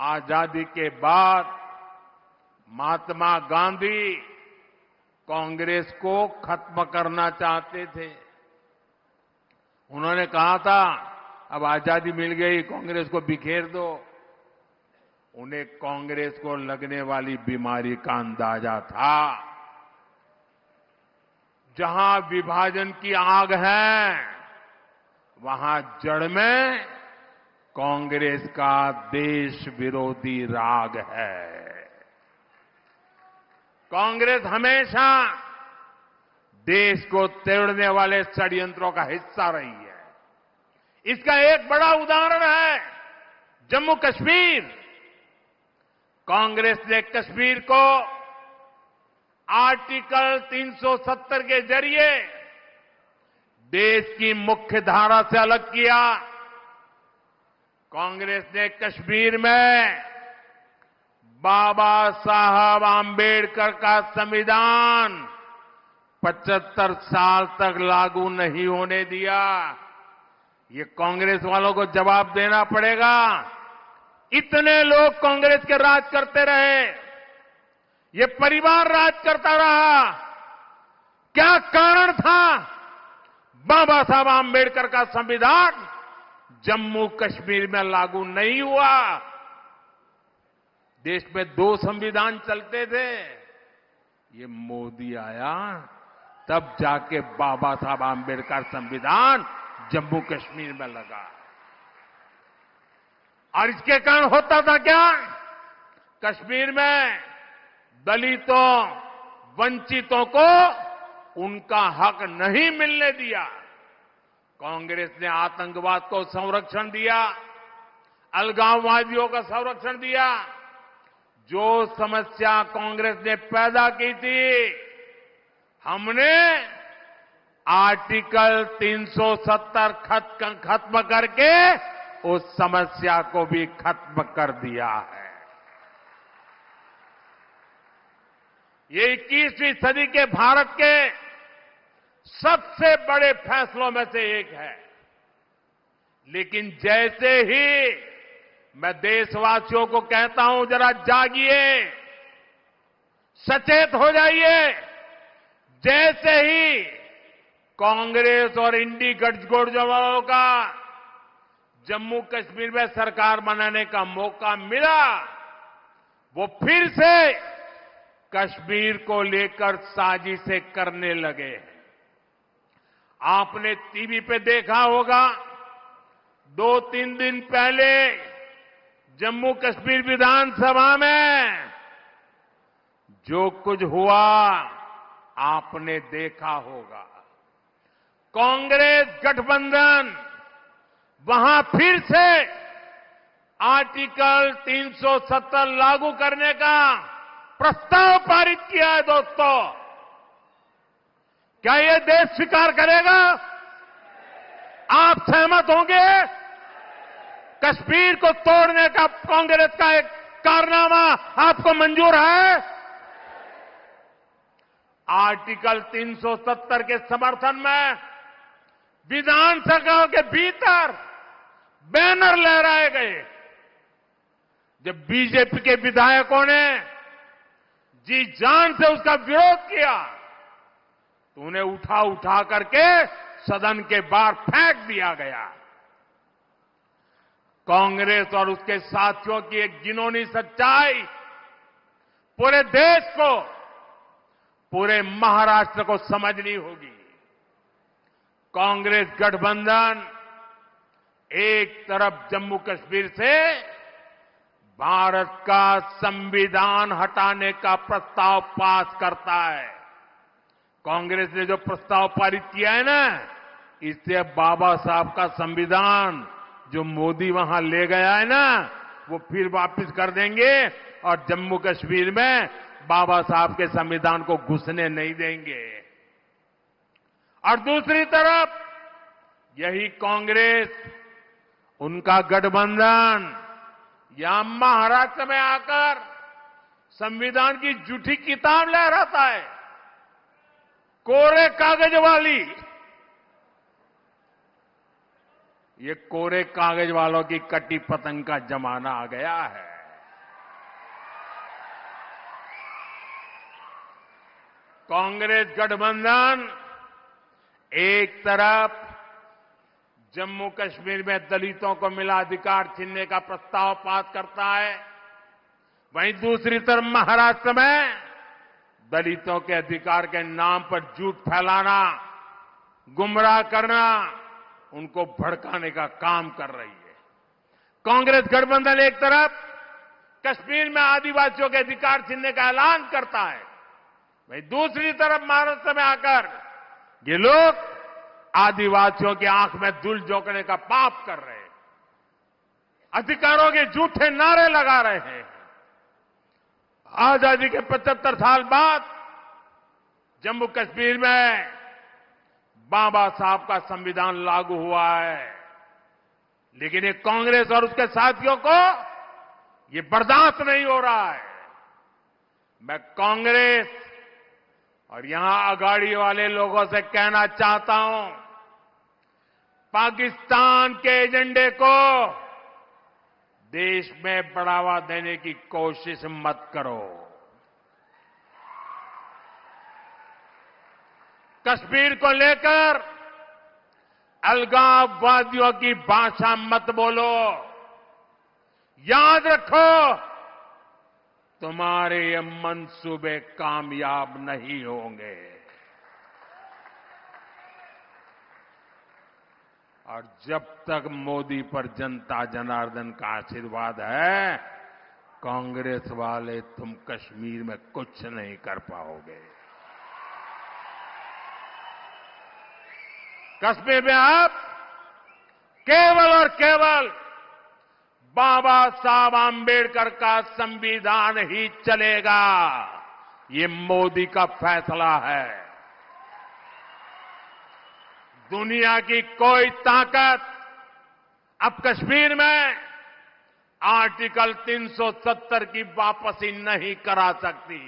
आजादी के बाद महात्मा गांधी कांग्रेस को खत्म करना चाहते थे। उन्होंने कहा था अब आजादी मिल गई, कांग्रेस को बिखेर दो। उन्हें कांग्रेस को लगने वाली बीमारी का अंदाजा था। जहां विभाजन की आग है, वहां जड़ में कांग्रेस का देश विरोधी राग है। कांग्रेस हमेशा देश को तोड़ने वाले षड्यंत्रों का हिस्सा रही है। इसका एक बड़ा उदाहरण है जम्मू कश्मीर। कांग्रेस ने कश्मीर को आर्टिकल 370 के जरिए देश की मुख्य धारा से अलग किया। कांग्रेस ने कश्मीर में बाबा साहब आंबेडकर का संविधान 75 साल तक लागू नहीं होने दिया। ये कांग्रेस वालों को जवाब देना पड़ेगा। इतने लोग कांग्रेस के राज करते रहे, ये परिवार राज करता रहा, क्या कारण था? बाबा साहब आंबेडकर का संविधान जम्मू कश्मीर में लागू नहीं हुआ। देश में 2 संविधान चलते थे। ये मोदी आया तब जाके बाबा साहब आंबेडकर संविधान जम्मू कश्मीर में लगा। और इसके कारण होता था क्या? कश्मीर में दलितों, वंचितों को उनका हक नहीं मिलने दिया। कांग्रेस ने आतंकवाद को संरक्षण दिया, अलगाववादियों का संरक्षण दिया। जो समस्या कांग्रेस ने पैदा की थी, हमने आर्टिकल 370 खत्म करके उस समस्या को भी खत्म कर दिया है। ये 21वीं सदी के भारत के सबसे बड़े फैसलों में से एक है। लेकिन जैसे ही मैं देशवासियों को कहता हूं जरा जागिए, सचेत हो जाइए। जैसे ही कांग्रेस और इंडी गठजोड़ों का जम्मू कश्मीर में सरकार बनाने का मौका मिला, वो फिर से कश्मीर को लेकर साजिशें करने लगे। आपने टीवी पे देखा होगा, 2-3 दिन पहले जम्मू कश्मीर विधानसभा में जो कुछ हुआ आपने देखा होगा। कांग्रेस गठबंधन वहां फिर से आर्टिकल 370 लागू करने का प्रस्ताव पारित किया है। दोस्तों, क्या यह देश स्वीकार करेगा? आप सहमत होंगे? कश्मीर को तोड़ने का कांग्रेस का एक कारनामा आपको मंजूर है? आर्टिकल 370 के समर्थन में विधानसभा के भीतर बैनर लहराए गए। जब बीजेपी के विधायकों ने जी जान से उसका विरोध किया तो उन्हें उठा करके सदन के बाहर फेंक दिया गया। कांग्रेस और उसके साथियों की एक घिनौनी सच्चाई पूरे देश को, पूरे महाराष्ट्र को समझनी होगी। कांग्रेस गठबंधन एक तरफ जम्मू कश्मीर से भारत का संविधान हटाने का प्रस्ताव पास करता है। कांग्रेस ने जो प्रस्ताव पारित किया है ना, इससे बाबा साहब का संविधान जो मोदी वहां ले गया है ना, वो फिर वापस कर देंगे और जम्मू कश्मीर में बाबा साहब के संविधान को घुसने नहीं देंगे। और दूसरी तरफ यही कांग्रेस, उनका गठबंधन यहां महाराष्ट्र में आकर संविधान की झूठी किताब लहराता है, कोरे कागज वाली। ये कोरे कागज वालों की कटी पतंग का जमाना आ गया है। कांग्रेस गठबंधन एक तरफ जम्मू कश्मीर में दलितों को मिला अधिकार छीनने का प्रस्ताव पास करता है, वहीं दूसरी तरफ महाराष्ट्र में दलितों के अधिकार के नाम पर झूठ फैलाना, गुमराह करना, उनको भड़काने का काम कर रही है। कांग्रेस गठबंधन एक तरफ कश्मीर में आदिवासियों के अधिकार छीनने का ऐलान करता है, वहीं दूसरी तरफ महाराष्ट्र में आकर ये लोग आदिवासियों की आंख में धूल झोंकने का पाप कर रहे हैं, अधिकारों के झूठे नारे लगा रहे हैं। आजादी के 75 साल बाद जम्मू कश्मीर में बाबा साहब का संविधान लागू हुआ है, लेकिन ये कांग्रेस और उसके साथियों को ये बर्दाश्त नहीं हो रहा है। मैं कांग्रेस और यहां अगाड़ी वाले लोगों से कहना चाहता हूं, पाकिस्तान के एजेंडे को देश में बढ़ावा देने की कोशिश मत करो। कश्मीर को लेकर अलगाववादियों की भाषा मत बोलो। याद रखो, तुम्हारे ये मंसूबे कामयाब नहीं होंगे। और जब तक मोदी पर जनता जनार्दन का आशीर्वाद है, कांग्रेस वाले तुम कश्मीर में कुछ नहीं कर पाओगे। कश्मीर में अब केवल और केवल बाबा साहब आंबेडकर का संविधान ही चलेगा। ये मोदी का फैसला है। दुनिया की कोई ताकत अब कश्मीर में आर्टिकल 370 की वापसी नहीं करा सकती।